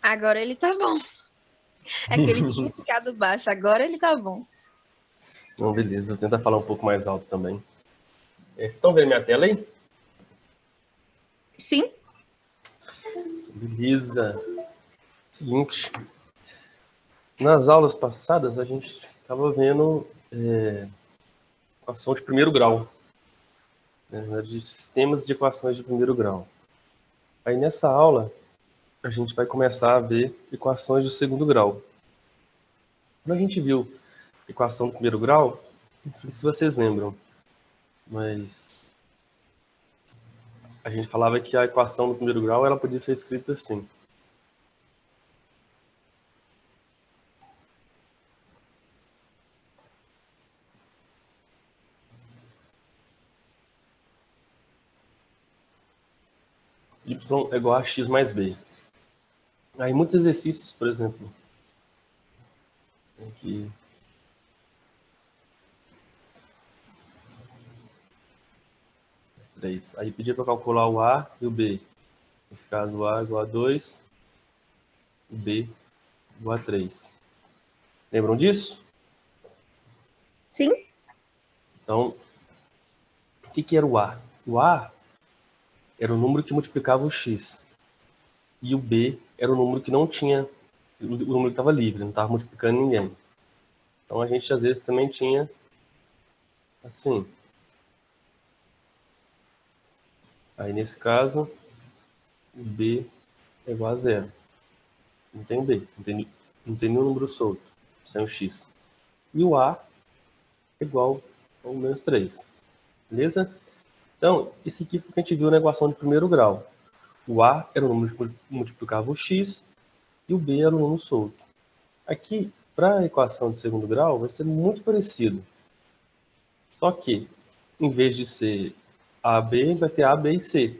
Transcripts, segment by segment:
Agora ele tá bom. É que ele tinha ficado baixo, agora ele tá bom. Então, beleza, vou tentar falar um pouco mais alto também. Vocês estão vendo minha tela aí? Sim? Beleza. Seguinte, nas aulas passadas a gente estava vendo equação de primeiro grau, né, de sistemas de equações de primeiro grau. Aí nessa aula a gente vai começar a ver equações de segundo grau. Quando a gente viu equação do primeiro grau, não sei se vocês lembram, mas a gente falava que a equação do primeiro grau ela podia ser escrita assim. Y é igual a x mais b. Aí muitos exercícios, por exemplo, aqui, três. Aí pedia para calcular o A e o B. Nesse caso, o A igual a 2, o B igual a 3. Lembram disso? Sim? Então, o que era o A? O A era o número que multiplicava o x. E o B era o número que não tinha, o número que estava livre, não estava multiplicando ninguém. Então a gente às vezes também tinha assim. Aí nesse caso, o B é igual a 0. Não tem B, não tem nenhum número solto, sem o x. E o A é igual ao menos 3. Beleza? Então, isso aqui foi o que a gente viu na equação de primeiro grau. O A era o número que multiplicava o x e o B era o número solto. Aqui, para a equação de segundo grau, vai ser muito parecido. Só que, em vez de ser AB, vai ter A, B e C.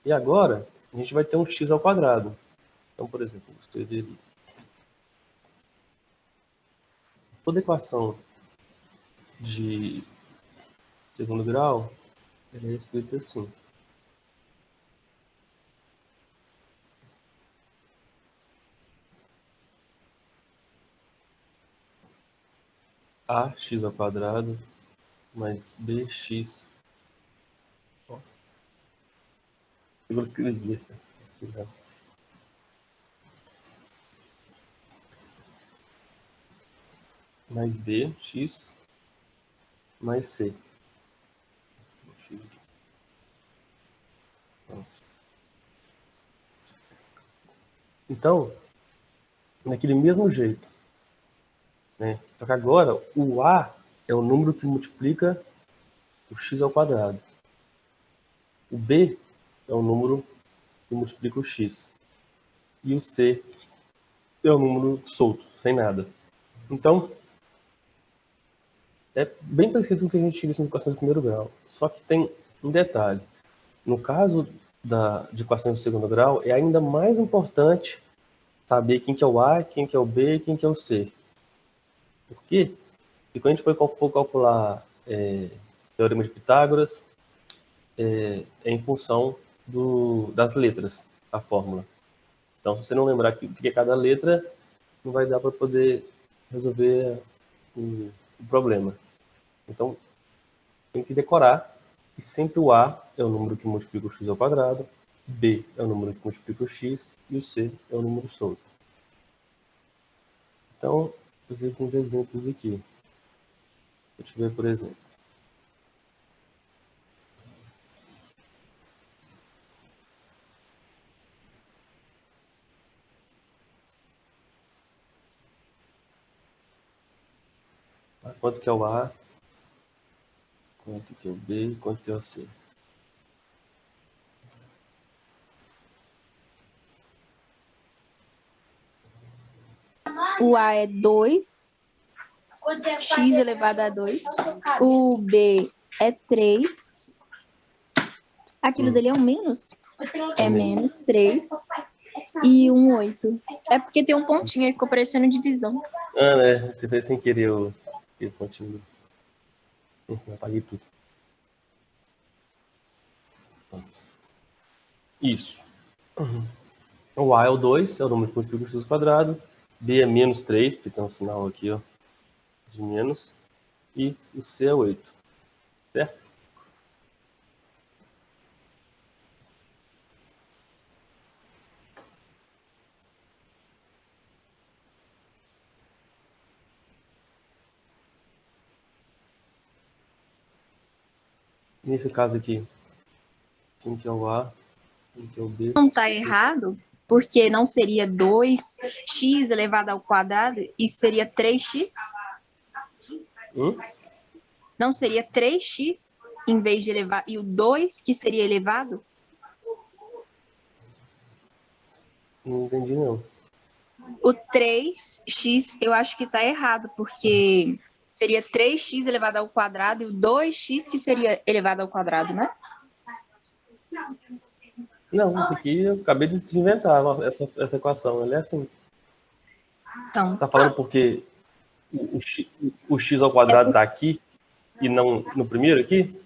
E agora, a gente vai ter um x ao quadrado. Então, por exemplo, vou escrever ali. Toda equação de segundo grau, ela é escrita assim. Ax ao quadrado mais bx. Ó, eu vou escrever isso. Mais bx mais c. Então, daquele mesmo jeito, né? Só que agora o a é o número que multiplica o x ao quadrado. O b é o número que multiplica o x. E o c é o número solto, sem nada. Então, é bem parecido com o que a gente viu na equação de primeiro grau. Só que tem um detalhe. No caso de equação de segundo grau, é ainda mais importante saber quem que é o A, quem que é o B e quem que é o C. Por quê? Porque quando a gente for calcular Teorema de Pitágoras, é em função das letras, a fórmula. Então, se você não lembrar o que é cada letra, não vai dar para poder resolver o problema. Então, tem que decorar que sempre o A é o número que multiplica o x ao quadrado, B é o número que multiplica o x e o C é o número solto. Então, eu usei alguns exemplos aqui. Deixa eu ver, por exemplo. Quanto que é o A, quanto que é o B e quanto que é o C. O A é 2, x elevado a 2. O B é 3. Aquilo dele é um menos? É menos 3. E um 8. É porque tem um pontinho aí, ficou parecendo divisão. Ah, né? Você fez sem querer o pontinho. Enfim, apaguei tudo. Isso. O A é o 2, é o número que multiplica o x ao quadrado. B é menos 3, porque tem um sinal aqui, ó, de menos. E o C é 8, certo? Nesse caso aqui, quem que é o A, quem que é o B? Não está errado, porque não seria 2x elevado ao quadrado e seria 3x? Não seria 3x em vez de elevar, e o 2 que seria elevado? Não entendi, não. O 3x eu acho que está errado, porque seria 3x elevado ao quadrado e o 2x que seria elevado ao quadrado, né? Não, isso aqui eu acabei de inventar essa equação. Ela é assim. Então, Tá falando porque o x ao quadrado está aqui e não no primeiro aqui?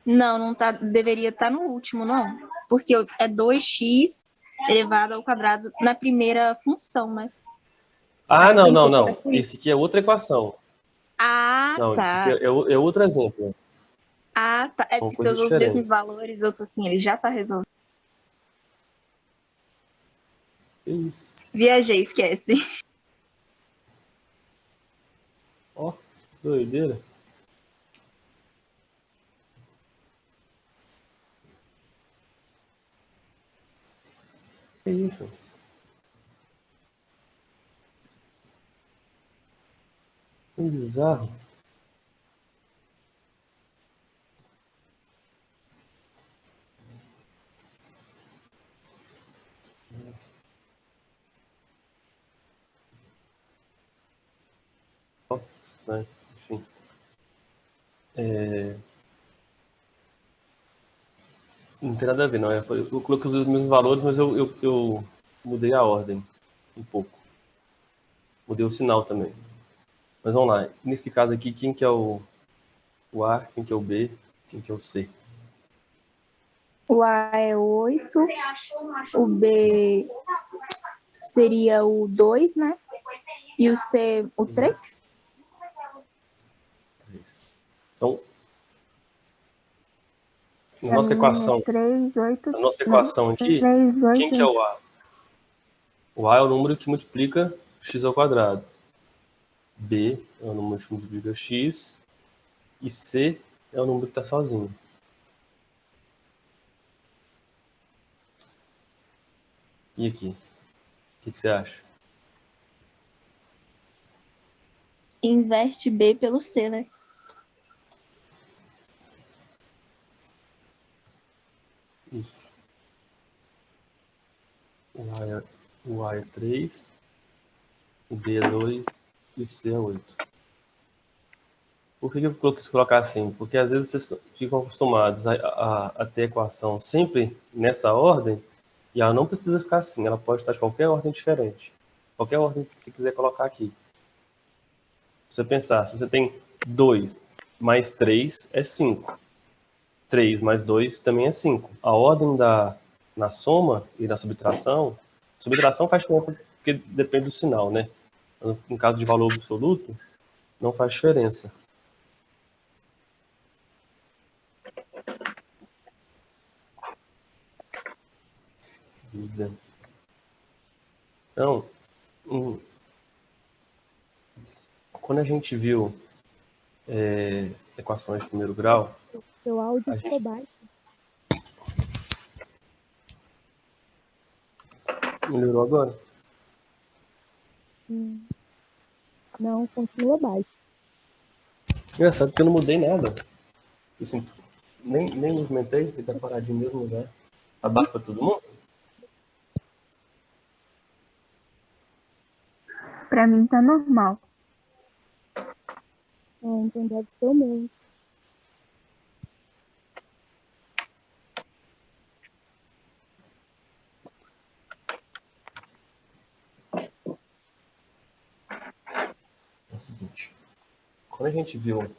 não tá, deveria estar no último, não. Porque é 2x elevado ao quadrado na primeira função, né? Ah, Aí eu não, não, pensei que era não. por Esse isso. aqui é outra equação. Ah, Não, isso aqui tá. é outro exemplo. Ah, tá. É São porque você coisas usou os mesmos diferentes. valores, eu tô assim, ele já tá resolvido. É isso. Viajei, esquece. Ó, doideira. É isso. Que bizarro. Ó, estranho. Enfim. Não tem nada a ver, não. Eu coloquei os mesmos valores, mas eu mudei a ordem um pouco. Mudei o sinal também. Mas vamos lá. Nesse caso aqui, quem que é o A, quem que é o B, quem que é o C? O A é 8, o B seria o 2, né? E o C, o 3? Então, na Pra nossa mim é equação, 3, 8, na nossa não. equação aqui, 3, quem 8. que é o A? O A é o número que multiplica x ao quadrado. B é o número que multiplica x. E C é o número que está sozinho. E aqui? O que você acha? Inverte B pelo C, né? Isso. O A é 3, o B é 2 e o C é 8. Por que eu quis colocar assim? Porque às vezes vocês ficam acostumados a ter a equação sempre nessa ordem e ela não precisa ficar assim. Ela pode estar de qualquer ordem diferente. Qualquer ordem que você quiser colocar aqui. Se você pensar, se você tem 2 mais 3 é 5. 3 mais 2 também é 5. A ordem na soma e na subtração faz diferença porque depende do sinal, né? No caso de valor absoluto, não faz diferença. Então, quando a gente viu equações de primeiro grau, Seu áudio a ficou gente baixo. melhorou agora. Não, continua baixo. Engraçado que eu não mudei nada. Assim, nem movimentei, ele tá paradinho no mesmo lugar. Tá baixo para todo mundo? Pra mim tá normal. Então deve ser o meu. É o seguinte, quando a gente viu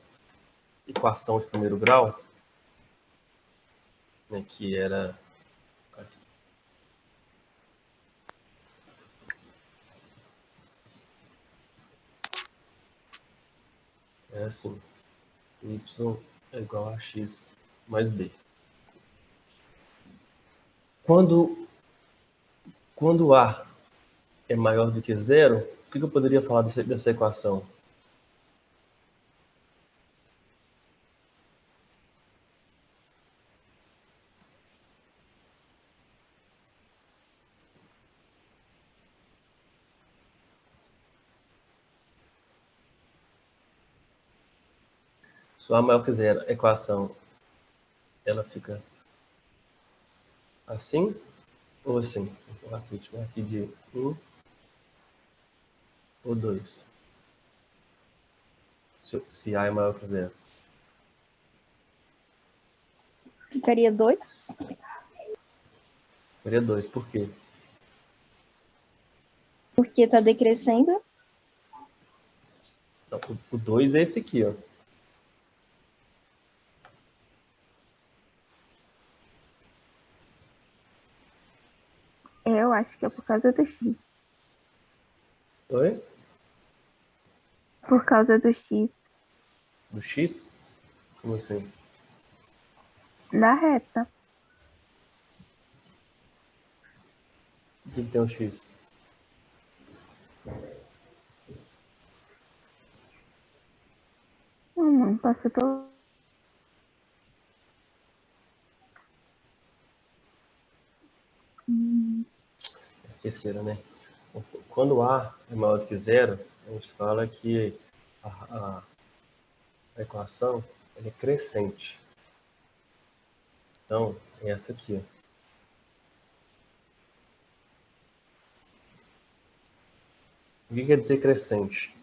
equação de primeiro grau, né, que era é assim. Y é igual a x mais b. Quando A é maior do que zero, o que eu poderia falar dessa equação? Se A maior que zero, a equação ela fica assim ou assim? Vou colocar aqui de 1 ou 2. Se A é maior que zero. Ficaria 2. Seria 2. Por quê? Porque está decrescendo. Então, o 2 é esse aqui, ó. Eu acho que é por causa do X. Oi? Por causa do X. Do x? Como assim? Da reta. O que tem o x? Não passa pelo... Esqueceram, né? Quando A é maior do que zero, a gente fala que a equação ela é crescente. Então, é essa aqui, ó. O que quer dizer crescente?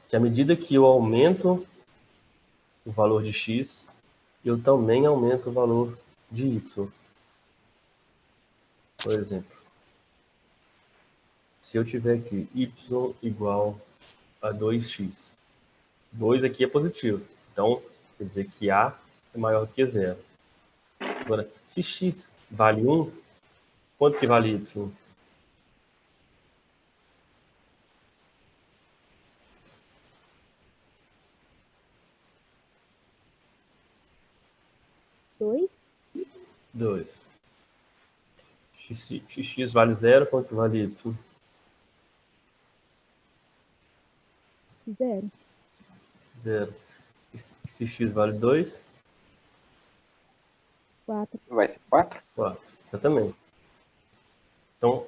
Que à medida que eu aumento o valor de x, eu também aumento o valor de y. Por exemplo, se eu tiver aqui y igual a 2x, 2 aqui é positivo, então quer dizer que A é maior do que zero. Agora, se x vale 1, quanto que vale y? Dois? 2. X vale zero, quanto que vale y? Zero. Zero. E se x vale 2? 4. Vai ser 4? 4. Exatamente. Então,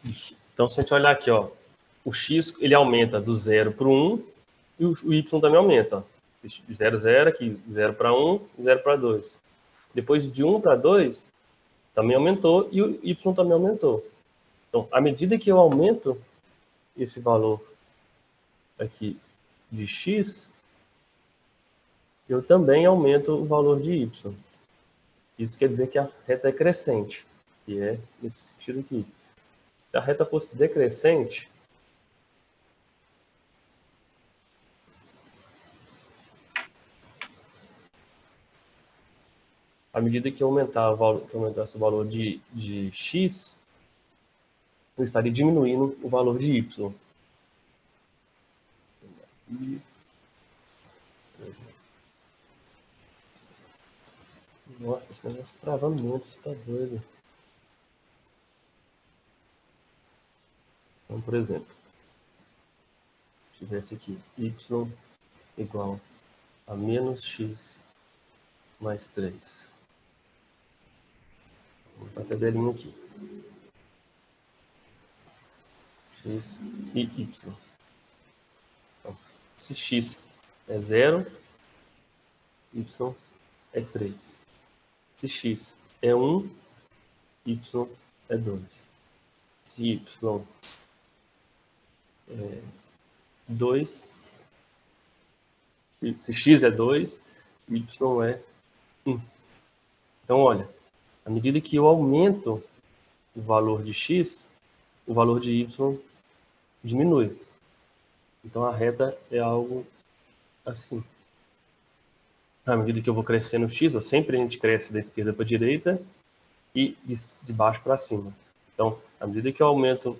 se a gente olhar aqui, ó, o x ele aumenta do 0 para o 1 e o y também aumenta. 0, 0 aqui, 0 para 1, 0 para 2. Depois de 1 para 2, também aumentou e o y também aumentou. Então, à medida que eu aumento esse valor aqui de x, eu também aumento o valor de y. Isso quer dizer que a reta é crescente, que é nesse sentido aqui. Se a reta fosse decrescente, à medida que eu aumentasse o valor de x, eu estaria diminuindo o valor de y. Nossa, esse negócio tá travando muito, você tá doido. Então, por exemplo, se tivesse aqui y igual a menos x mais 3. Vou botar a tabelinha aqui. X e y. Então, se x é 0, y é 3. Se x é 1, y é 2. Se y é 2, se x é 2, y é 1. Então, olha, à medida que eu aumento o valor de x, o valor de y diminui. Então, a reta é algo assim. À medida que eu vou crescendo o x, sempre a gente cresce da esquerda para a direita e de baixo para cima. Então, à medida que eu aumento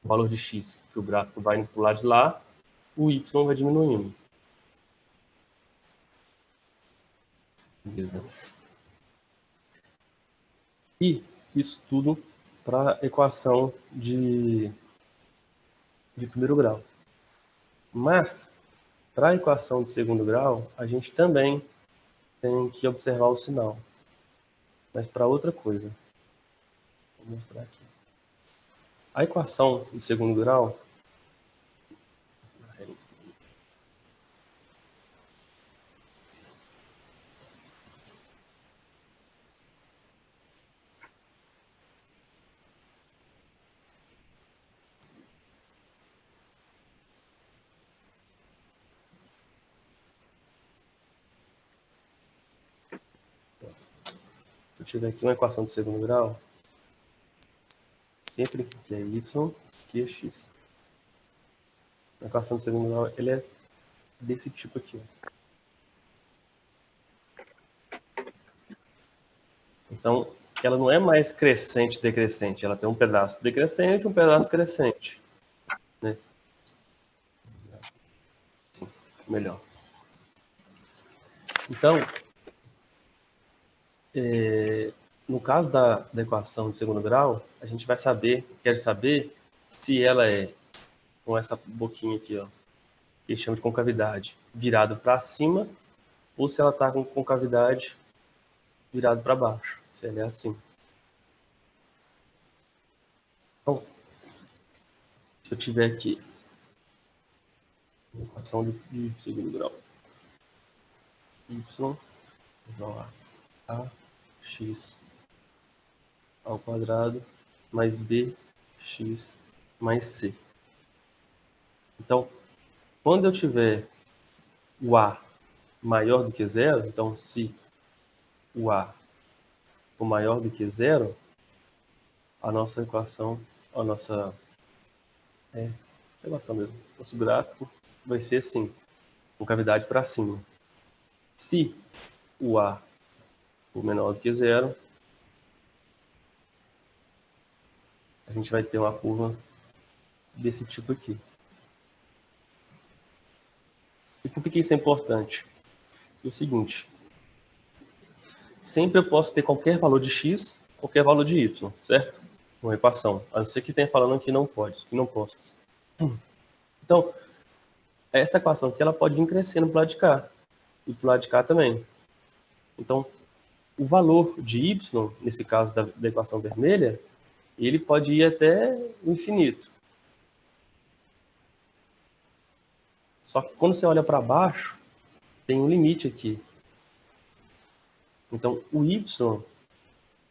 o valor de x, que o gráfico vai indo para o lado de lá, o y vai diminuindo. Beleza. E isso tudo para a equação de primeiro grau. Mas, para a equação de segundo grau, a gente também tem que observar o sinal. Mas para outra coisa. Vou mostrar aqui. A equação de segundo grau... Se eu tiver aqui uma equação de segundo grau, sempre que é y, que é x. A equação de segundo grau, ele é desse tipo aqui. Então, ela não é mais crescente, decrescente. Ela tem um pedaço decrescente e um pedaço crescente. Né? Sim, melhor. Então, no caso da equação de segundo grau, a gente vai quer saber se ela é com essa boquinha aqui, ó, que chama de concavidade, virado para cima, ou se ela está com concavidade virado para baixo, se ela é assim. Então, se eu tiver aqui equação de segundo grau, y igual a x ao quadrado mais bx mais c. Então, quando eu tiver o a maior do que zero, então se o a for maior do que zero, a nossa equação, a nossa equação mesmo, nosso gráfico vai ser assim, concavidade para cima. Se o a for menor do que zero, a gente vai ter uma curva desse tipo aqui. E por que isso é importante? É o seguinte, sempre eu posso ter qualquer valor de x, qualquer valor de y, certo? Uma equação, a não ser que tenha falando que não pode, que não possa. Então, essa equação aqui, ela pode vir crescendo para o lado de cá, e para o lado de cá também. Então, o valor de y, nesse caso da equação vermelha, ele pode ir até o infinito. Só que quando você olha para baixo, tem um limite aqui. Então, o y,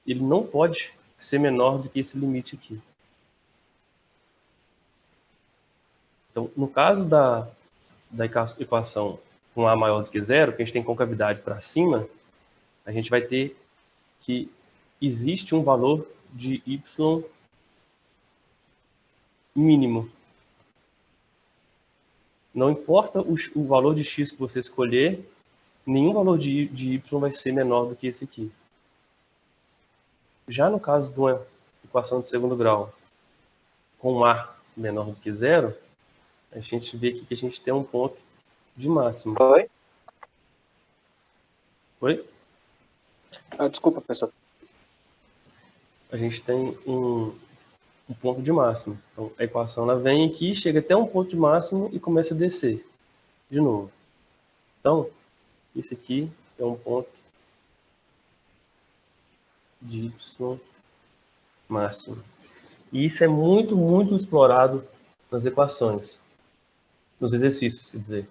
ele não pode ser menor do que esse limite aqui. Então, no caso da equação com a maior do que zero, que a gente tem concavidade para cima, a gente vai ter que existe um valor de y mínimo. Não importa o valor de x que você escolher, nenhum valor de y vai ser menor do que esse aqui. Já no caso de uma equação de segundo grau com a menor do que zero, a gente vê aqui que a gente tem um ponto de máximo. Oi? Oi? Desculpa, professor. A gente tem um ponto de máximo. Então, a equação ela vem aqui, chega até um ponto de máximo e começa a descer de novo. Então, esse aqui é um ponto de y máximo. E isso é muito, muito explorado nas equações, nos exercícios, quer dizer.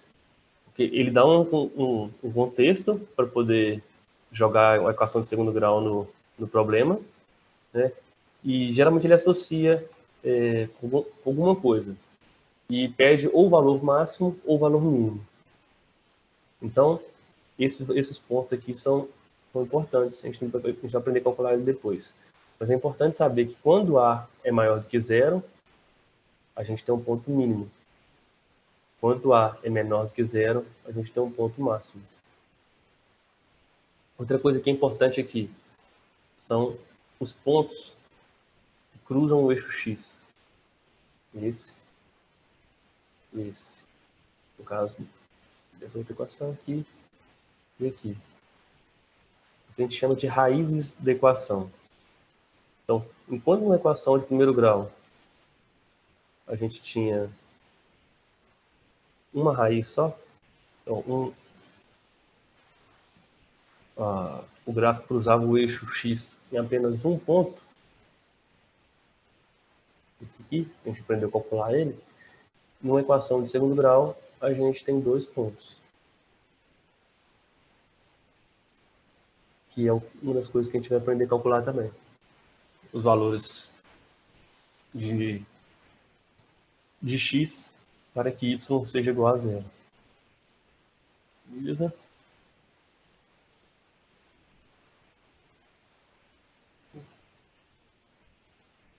Porque ele dá um contexto para poder jogar a equação de segundo grau no problema, né? E geralmente ele associa com alguma coisa. E pede ou o valor máximo ou o valor mínimo. Então, esses pontos aqui são importantes. A gente vai aprender a calcular ele depois. Mas é importante saber que quando A é maior do que zero, a gente tem um ponto mínimo. Quando A é menor do que zero, a gente tem um ponto máximo. Outra coisa que é importante aqui são os pontos que cruzam o eixo X. Esse. No caso dessa outra equação aqui e aqui. Isso a gente chama de raízes da equação. Então, enquanto na equação de primeiro grau a gente tinha uma raiz só, então o gráfico cruzava o eixo x em apenas um ponto, esse aqui, a gente aprendeu a calcular ele. Numa equação de segundo grau, a gente tem 2 pontos. Que é uma das coisas que a gente vai aprender a calcular também. Os valores de x para que y seja igual a zero. Beleza?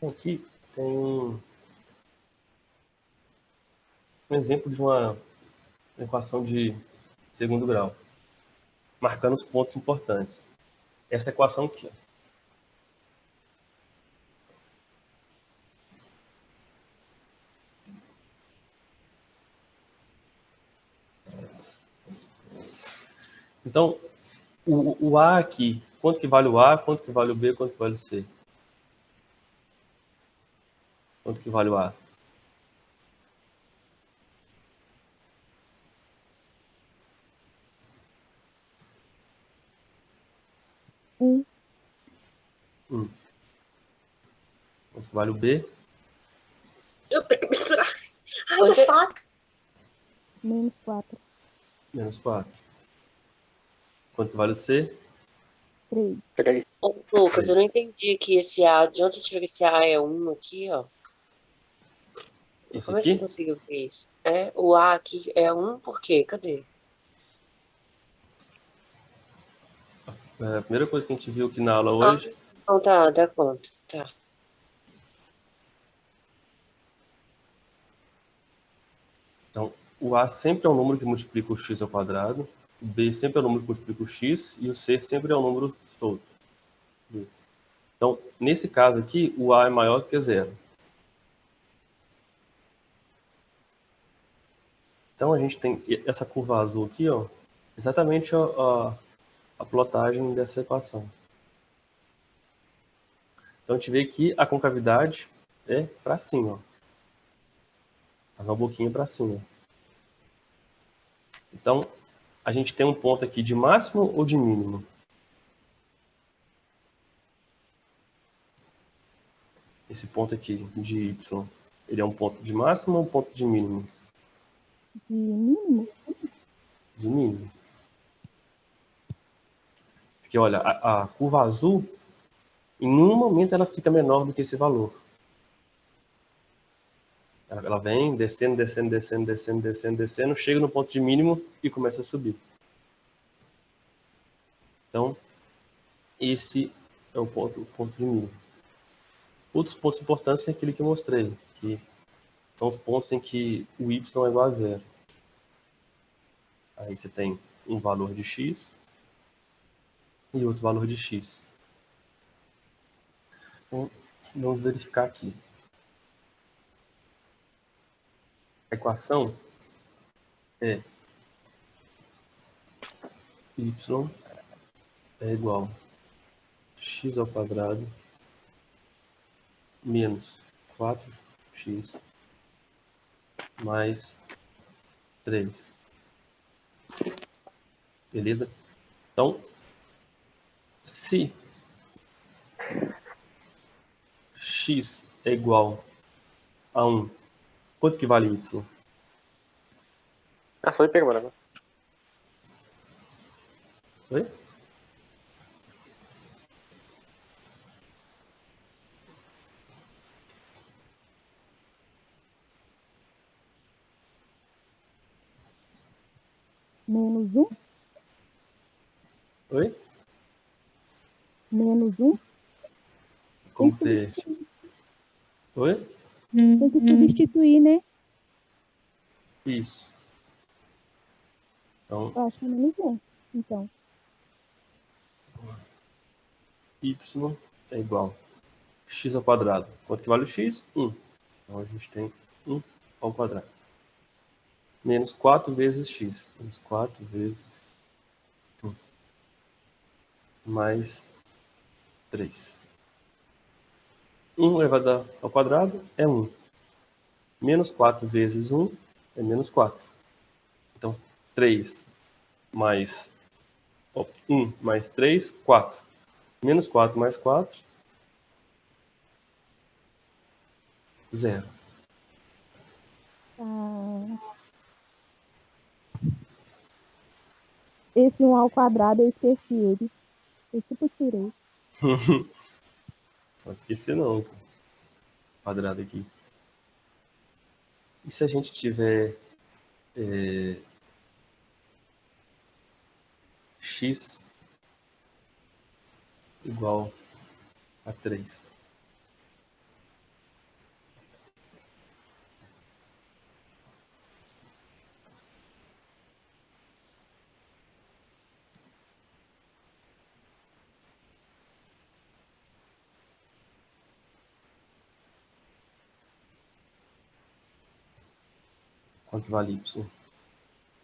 Aqui tem um exemplo de uma equação de segundo grau, marcando os pontos importantes. Essa equação aqui, ó. Então, o A aqui, quanto que vale o A, quanto que vale o B, quanto que vale o C? Quanto que vale o A? Um. 1. Quanto que vale o B? Eu tenho que misturar. Ai, Onde- que saco. -4. Menos 4. Quanto que vale o C? 3. Peraí. Ô, Lucas, eu não entendi aqui esse A. De onde você tirou que esse A é 1 aqui, ó? Esse Como é que você aqui? conseguiu ver isso? É, o A aqui é 1 por quê? Cadê? É a primeira coisa que a gente viu aqui na aula Ah, hoje. então tá, dá conta. Tá. Então, o A sempre é um número que multiplica o x ao quadrado, o B sempre é um número que multiplica o x e o C sempre é um número todo. Então, nesse caso aqui, o A é maior que zero. Então, a gente tem essa curva azul aqui, ó, exatamente a plotagem dessa equação. Então, a gente vê que a concavidade é para cima, ó. Faz uma boquinha para cima. Então, a gente tem um ponto aqui de máximo ou de mínimo? Esse ponto aqui de y, ele é um ponto de máximo ou um ponto de mínimo? De mínimo? De mínimo. Porque, olha, a curva azul, em nenhum momento ela fica menor do que esse valor. Ela vem descendo, descendo, descendo, descendo, descendo, descendo, chega no ponto de mínimo e começa a subir. Então, esse é o ponto de mínimo. Outros pontos importantes é aquele que eu mostrei, que são os pontos em que o y é igual a zero. Aí você tem um valor de x e outro valor de x. Então, vamos verificar aqui. A equação é y é igual a x ao quadrado menos 4x mais 3. Beleza? Então, se x é igual a 1, quanto que vale y? Ah, só de pergunta, né? Oi? -1? Oi? -1? Como você... Oi? Tem que substituir, né? Isso. Então, Eu acho que é -1. Então, y é igual a x ao quadrado. Quanto que vale o x? 1. Então, a gente tem 1 ao quadrado. menos 4 vezes x. Menos 4 vezes 1 mais 3. 1 elevado ao quadrado é 1. Menos 4 vezes 1 é menos 4. Então, 3 mais 1 mais 3, 4. Menos 4 mais 4, 0. Esse 1 ao quadrado, eu esqueci ele. Eu super tirei. Não pode esquecer não. Quadrado aqui. E se a gente tiver x igual a 3? Quanto vale y?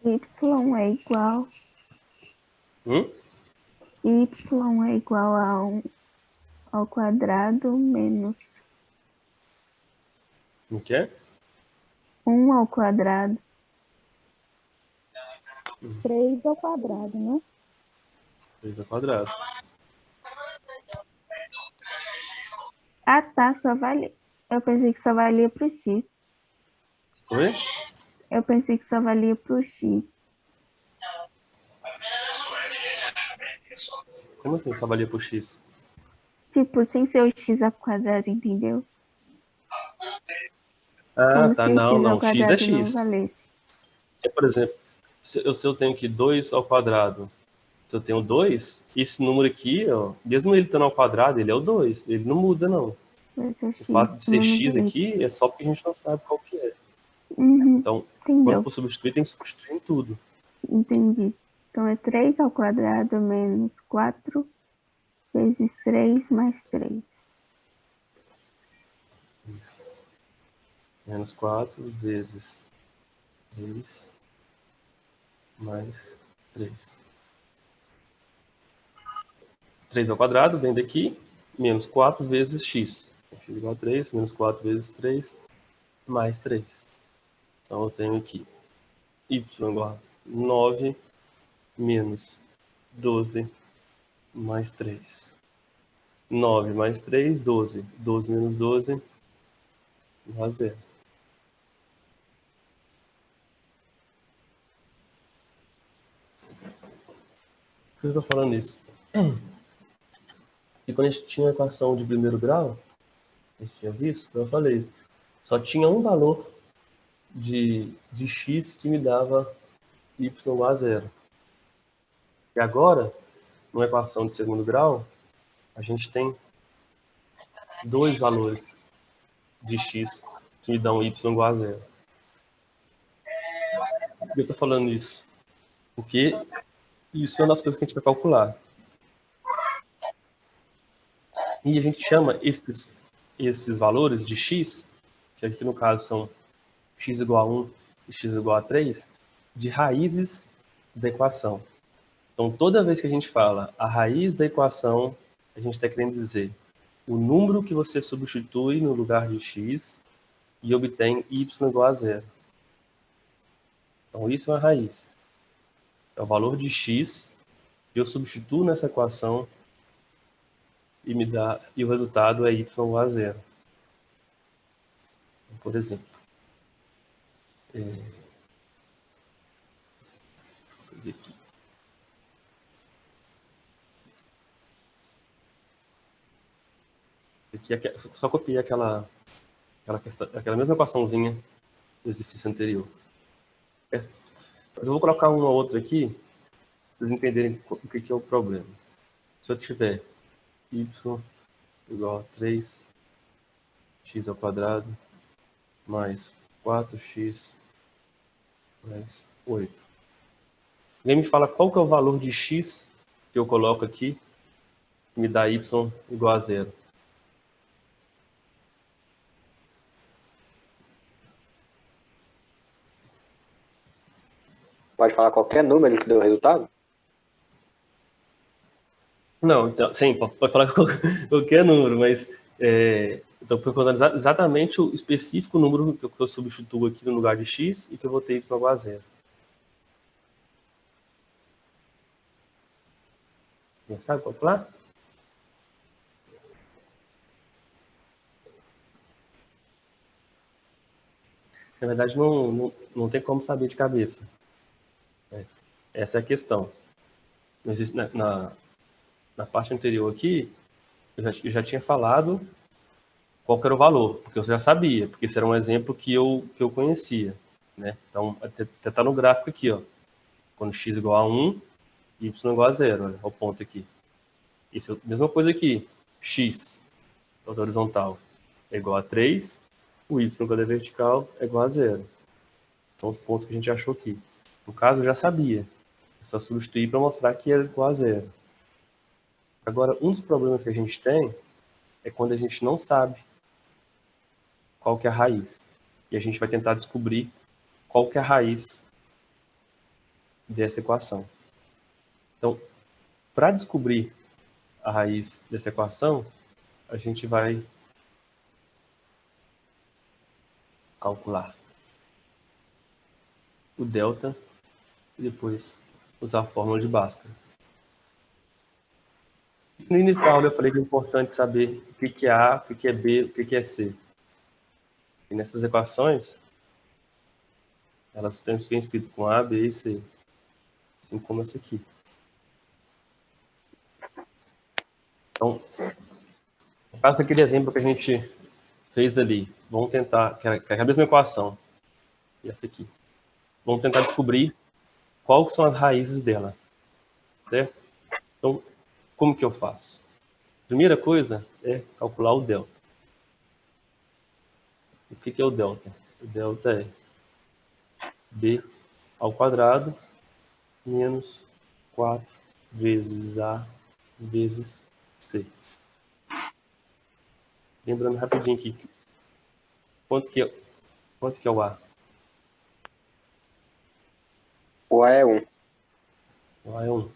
Y é igual. Y é igual a 1 ao quadrado menos O que é? 1 ao quadrado. 3 ao quadrado, né? 3 ao quadrado. Ah, tá, só vale. Eu pensei que só valia pro x. Oi? Eu pensei que só valia pro x. Como assim só valia pro x? Tipo, sem ser o x ao quadrado, entendeu? Ah, Como tá. se o Não, x ao não. X é quadrado não x. valesse. Por exemplo, se eu tenho aqui 2 ao quadrado, se eu tenho 2, esse número aqui, ó, mesmo ele estando ao quadrado, ele é o 2. Ele não muda, não. Vai ser O x fato de ser menos x y. aqui é só porque a gente não sabe qual que é. Uhum, Então, quando entendeu? for substituir, tem que substituir em tudo. Entendi. Então é 3 ao quadrado menos 4 vezes 3 mais 3. Isso. Menos 4 vezes 3 mais 3. 3 ao quadrado vem daqui, menos 4 vezes x. X igual a 3, menos 4 vezes 3, mais 3. Então eu tenho aqui y igual a 9 menos 12 mais 3. 9 mais 3, 12. 12 menos 12 dá 0. Por que eu estou falando isso? E quando a gente tinha a equação de primeiro grau, a gente tinha visto, eu falei, só tinha um valor de x que me dava y igual a 0. E agora, numa equação de segundo grau, a gente tem dois valores de x que me dão y igual a 0. Por que eu estou falando isso? Porque isso é uma das coisas que a gente vai calcular. E a gente chama esses valores de x, que aqui no caso são x igual a 1 e x igual a 3, de raízes da equação. Então, toda vez que a gente fala a raiz da equação, a gente está querendo dizer o número que você substitui no lugar de x e obtém y igual a 0. Então, isso é uma raiz. É o valor de x que eu substituo nessa equação e o resultado é y igual a 0. Por exemplo, aqui. Só copiei aquela mesma equaçãozinha do exercício anterior. Mas eu vou colocar uma ou outra aqui, para vocês entenderem o que é o problema. Se eu tiver y igual a 3x ao quadrado mais 4x mais 8. Alguém me fala qual que é o valor de x que eu coloco aqui que me dá y igual a 0? Pode falar qualquer número que deu o resultado? Não, então, sim, pode falar qualquer número, mas estou procurando exatamente o específico número que eu substituo aqui no lugar de x e que eu vou ter y igual a zero. Já sabe calcular? Na verdade, não tem como saber de cabeça. Essa é a questão. Não existe, na parte anterior aqui, eu já tinha falado qual que era o valor, porque eu já sabia, porque esse era um exemplo que eu conhecia. Né? Então, até está no gráfico aqui, ó. Quando x igual a 1, y igual a 0, olha, o ponto aqui. Isso é a mesma coisa aqui. X, da horizontal, é igual a 3, o y, quando é vertical, é igual a 0. São os pontos que a gente achou aqui. No caso, eu já sabia. É só substituir para mostrar que é igual a 0. Agora, um dos problemas que a gente tem é quando a gente não sabe qual que é a raiz. E a gente vai tentar descobrir qual que é a raiz dessa equação. Então, para descobrir a raiz dessa equação, a gente vai calcular o delta e depois usar a fórmula de Bhaskara. No início da aula eu falei que é importante saber o que é A, o que é B, o que é C. E nessas equações, elas têm escrito com A, B e C. Assim como essa aqui. Então, no caso daquele exemplo que a gente fez ali, vamos tentar, que é a mesma equação, e essa aqui. Vamos tentar descobrir quais são as raízes dela. Certo? Então, como que eu faço? Primeira coisa é calcular o delta. O que é o delta? O delta é b ao quadrado menos 4 vezes a vezes c. Lembrando rapidinho aqui, quanto que é o a? O A é 1. O a é 1.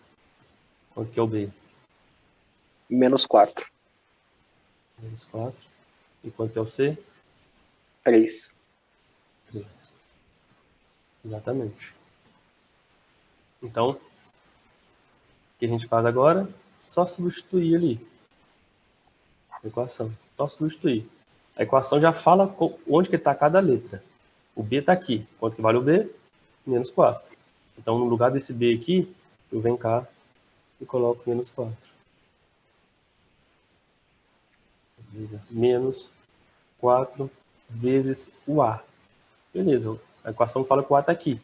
Quanto que é o b? Menos 4. Menos 4. E quanto que é o c? 3. 3. Exatamente. Então, o que a gente faz agora? Só substituir ali a equação. Só substituir. A equação já fala onde que está cada letra. O b está aqui. Quanto que vale o b? Menos 4. Então, no lugar desse b aqui, eu venho cá e coloco menos 4. Menos 4 vezes o a. Beleza, a equação fala que o a está aqui.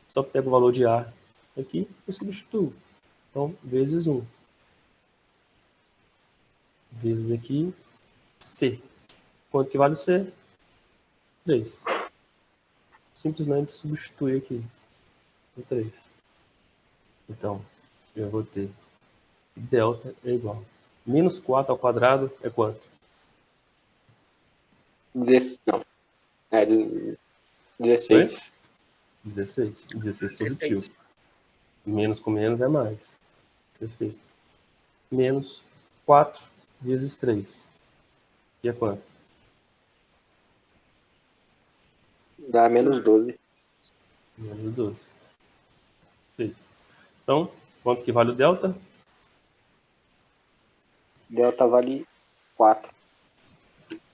Só pego o valor de a aqui e substituo. Então, vezes 1. Vezes aqui, c. Quanto que vale o c? 3. Simplesmente substitui aqui por 3. Então, eu vou ter delta é igual. Menos 4 ao quadrado é quanto? 16. Não. É 16. 16. 16 positivo. 16. Menos com menos é mais. Perfeito. Menos 4 vezes 3. E é quanto? Dá menos 12. Menos 12. Perfeito. Então, quanto que vale o delta? Delta vale 4.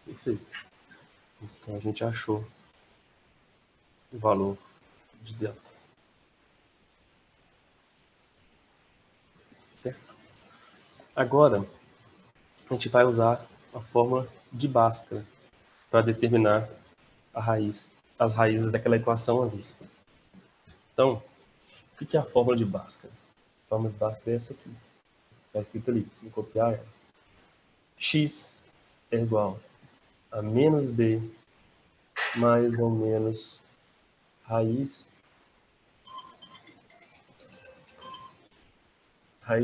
Perfeito. Então a gente achou o valor de delta. Certo? Agora, a gente vai usar a fórmula de Bhaskara para determinar as raízes daquela equação ali. Então, o que é a fórmula de Bhaskara? A fórmula de Bhaskara é essa aqui. Está escrito ali. Vou copiar ela. X é igual a menos b mais ou menos raiz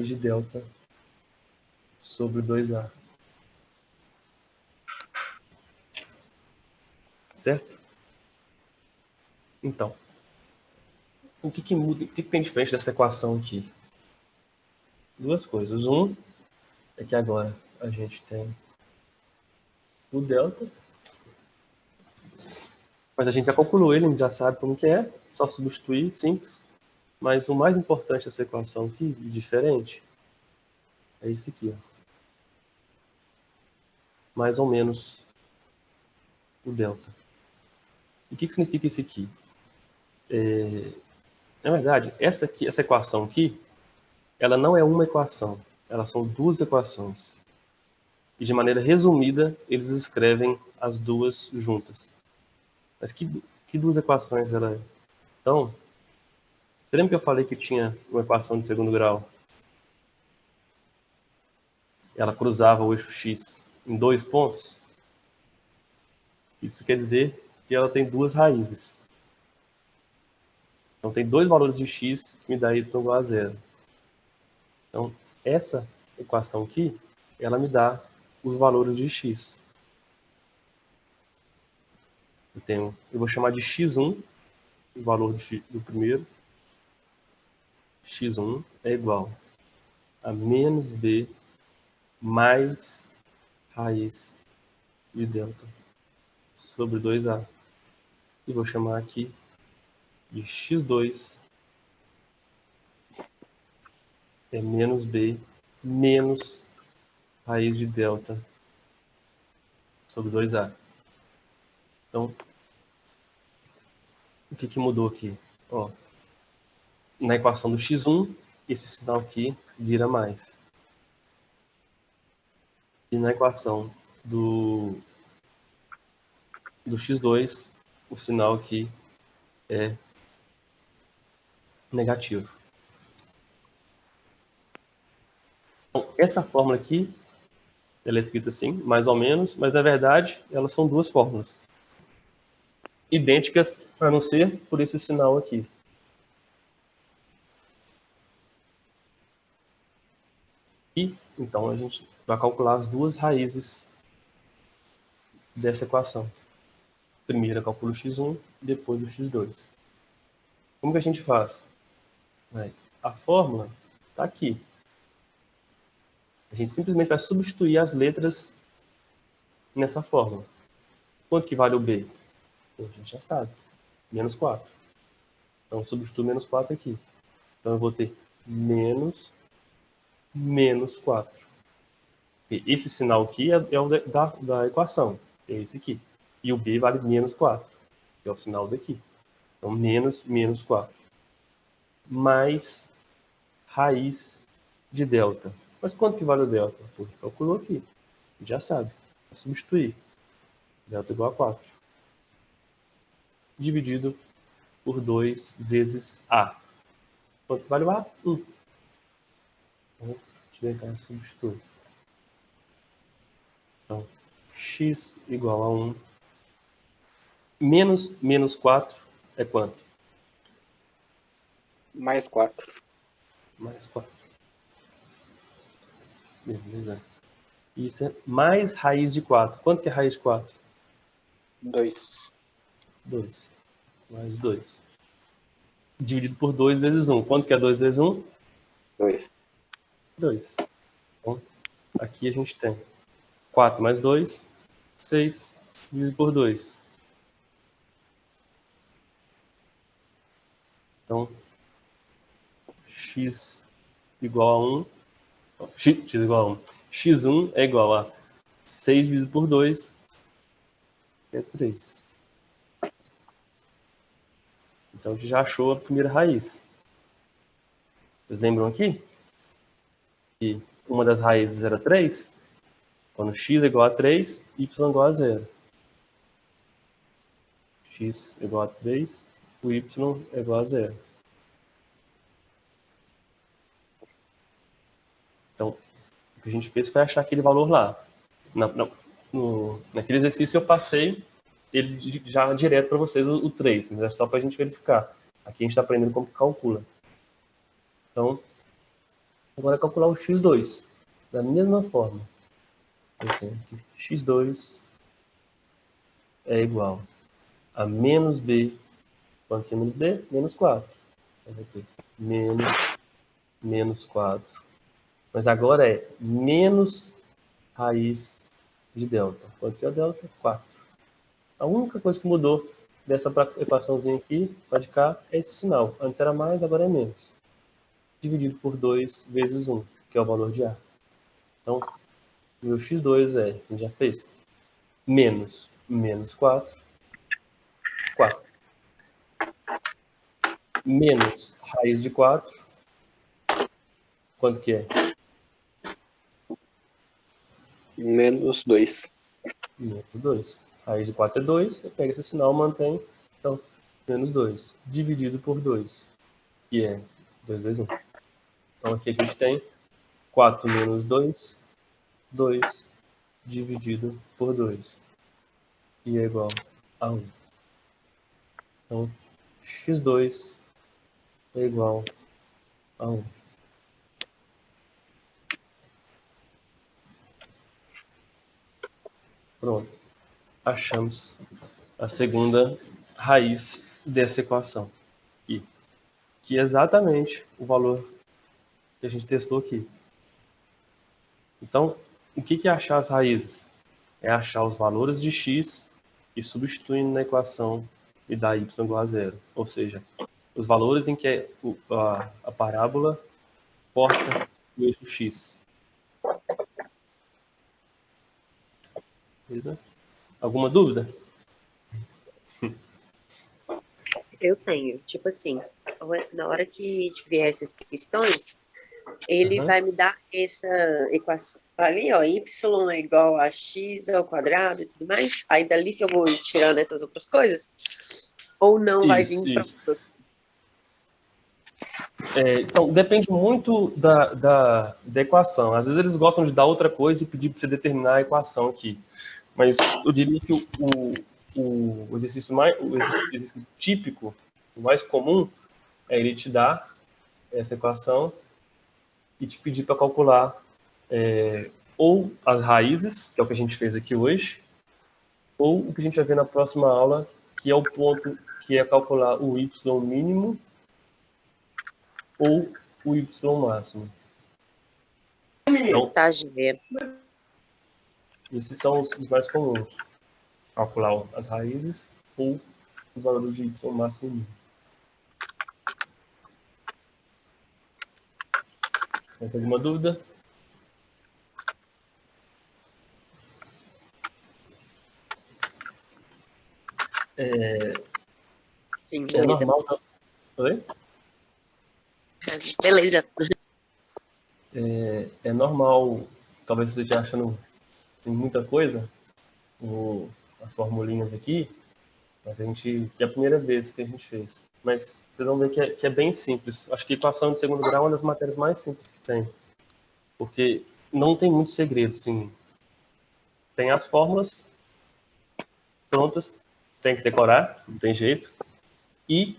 de delta sobre 2a. Certo? Então, O que muda, o que tem diferente dessa equação aqui? Duas coisas. Um é que agora a gente tem o delta, mas a gente já calculou ele, a gente já sabe como que é, só substituir, simples. Mas o mais importante dessa equação aqui, diferente, é esse aqui, ó. Mais ou menos o delta. E o que significa isso aqui? Na verdade, essa equação aqui, ela não é uma equação, elas são duas equações. E de maneira resumida, eles escrevem as duas juntas. Mas que duas equações ela é? Então, você lembra que eu falei que tinha uma equação de segundo grau? Ela cruzava o eixo x em 2 pontos? Isso quer dizer que ela tem duas raízes. Então, tem dois valores de x que me dá y igual a zero. Então, essa equação aqui, ela me dá os valores de x. Eu vou chamar de x1, o valor do primeiro. x1 é igual a menos b mais raiz de delta sobre 2a. E vou chamar aqui de x2 é menos b menos raiz de delta sobre 2a. Então, o que mudou aqui? Ó, na equação do x1, esse sinal aqui vira mais. E na equação do x2, o sinal aqui é negativo. Então, essa fórmula aqui, ela é escrita assim, mais ou menos, mas na verdade elas são duas fórmulas idênticas, a não ser por esse sinal aqui. E então a gente vai calcular as duas raízes dessa equação. Primeiro eu calculo o x1, depois o x2. Como que a gente faz? A fórmula está aqui. A gente simplesmente vai substituir as letras nessa fórmula. Quanto que vale o b? A gente já sabe. Menos 4. Então, substituo menos 4 aqui. Então, eu vou ter menos 4. E esse sinal aqui é o da equação. É esse aqui. E o b vale menos 4. Que é o sinal daqui. Então, menos 4. Mais raiz de delta. Mas quanto que vale o delta? Pô, calculou aqui. Já sabe. Vou substituir. Delta igual a 4. Dividido por 2 vezes A. Quanto vale o A? 1. Então, deixa eu ver cá, substitui. Então, x igual a 1. Menos 4 é quanto? Mais 4. Mais 4. Beleza. Isso é mais raiz de 4. Quanto que é raiz de 4? 2. 2. Mais 2. Dividido por 2 vezes 1. Quanto que é 2 vezes 1? 2. 2. Então, aqui a gente tem 4 mais 2, 6, dividido por 2. Então, x igual a 1. X igual a 1. x1 é igual a 6 dividido por 2, que é 3. Então, a gente já achou a primeira raiz. Vocês lembram aqui? Que uma das raízes era 3? Quando x é igual a 3, y é igual a 0. X é igual a 3, o y é igual a 0. Então, o que a gente fez foi achar aquele valor lá. Naquele exercício eu passei ele já direto para vocês o 3, mas é só para a gente verificar. Aqui a gente está aprendendo como calcula. Então, agora é calcular o x2. Da mesma forma. Eu tenho aqui x2 é igual a menos b. Quanto que é menos b? Menos 4. Vai ter menos 4. Mas agora é menos raiz de delta. Quanto que é o delta? 4. A única coisa que mudou dessa equaçãozinha aqui para de cá é esse sinal. Antes era mais, agora é menos. Dividido por 2 vezes 1, que é o valor de A. Então, meu x2 é, a gente já fez, menos 4, 4. Menos raiz de 4, quanto que é? Menos 2. Menos 2. Raiz de 4 é 2, eu pego esse sinal, mantém, então, menos 2. Dividido por 2, que é 2 vezes 1. Então aqui a gente tem 4 menos 2, 2 dividido por 2, e é igual a 1. Então, x2 é igual a 1. Pronto. Achamos a segunda raiz dessa equação. Que é exatamente o valor que a gente testou aqui. Então, o que é achar as raízes? É achar os valores de x e substituindo na equação e dá y igual a zero. Ou seja, os valores em que a parábola corta o eixo x. Beleza? Alguma dúvida? Eu tenho, tipo assim, na hora que tiver essas questões, ele Uhum. vai me dar essa equação ali, ó, y é igual a x ao quadrado e tudo mais. Aí dali que eu vou tirando essas outras coisas? Ou não vai vir Isso. pronto? Então, depende muito da equação. Às vezes eles gostam de dar outra coisa e pedir para você determinar a equação aqui. Mas eu diria que o exercício típico, o mais comum, é ele te dar essa equação e te pedir para calcular ou as raízes, que é o que a gente fez aqui hoje, ou o que a gente vai ver na próxima aula, que é o ponto que é calcular o y mínimo ou o y máximo. Então, Tá, Gê. esses são os mais comuns. Calcular as raízes ou os valores de y máximo e mínimo. Tem alguma dúvida? Sim, É beleza. normal. Oi? Beleza. É normal, talvez você esteja achando tem muita coisa, as formulinhas aqui, mas é a primeira vez que a gente fez. Mas vocês vão ver que é bem simples. Acho que equação de segundo grau é uma das matérias mais simples que tem. Porque não tem muito segredo, assim. Tem as fórmulas prontas, tem que decorar, não tem jeito. E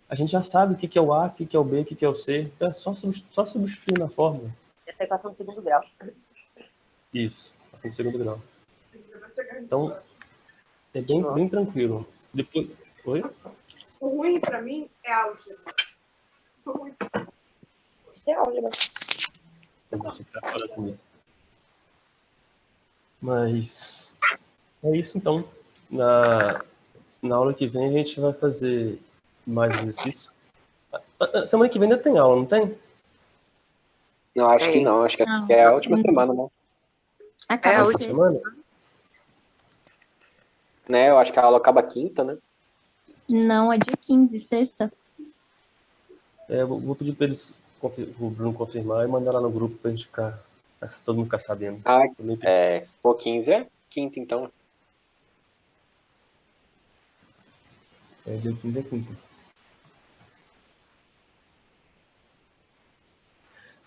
a gente já sabe o que é o A, o que é o B, o que é o C. É só substituir na fórmula. Essa é a equação de segundo grau. Isso, equação de segundo grau. Então, é bem tranquilo. Depois... Oi? O ruim pra mim é álgebra. Isso é álgebra. Você tá fora comigo. Mas é isso então. Na aula que vem a gente vai fazer mais exercícios. Semana que vem ainda tem aula, não tem? Não, acho que não. Acho que Não. é a última semana, né? Acaba É a a Última sexta. semana? Né? Eu acho que a aula acaba quinta, né? Não, é dia 15, sexta. Eu vou pedir para eles, o Bruno confirmar e mandar lá no grupo pra gente todo mundo ficar sabendo. Ah, Eu nem pedi. se for 15 é quinta, então. Dia 15 é quinta.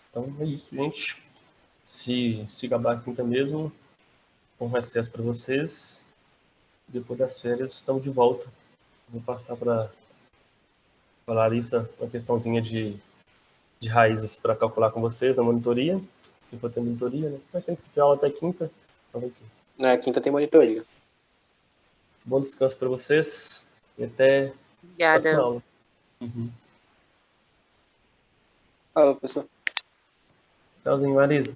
Então é isso, gente. Se gabar a quinta mesmo, bom recesso para vocês. Depois das férias, estamos de volta. Vou passar para a Larissa uma questãozinha de raízes para calcular com vocês na monitoria. Se for ter monitoria, né? Mas tem que ter aula até quinta. Então vai ter. Quinta tem monitoria. Bom descanso para vocês e até a próxima Obrigada. aula. Uhum. Falou, pessoal. Tchauzinho, Marisa.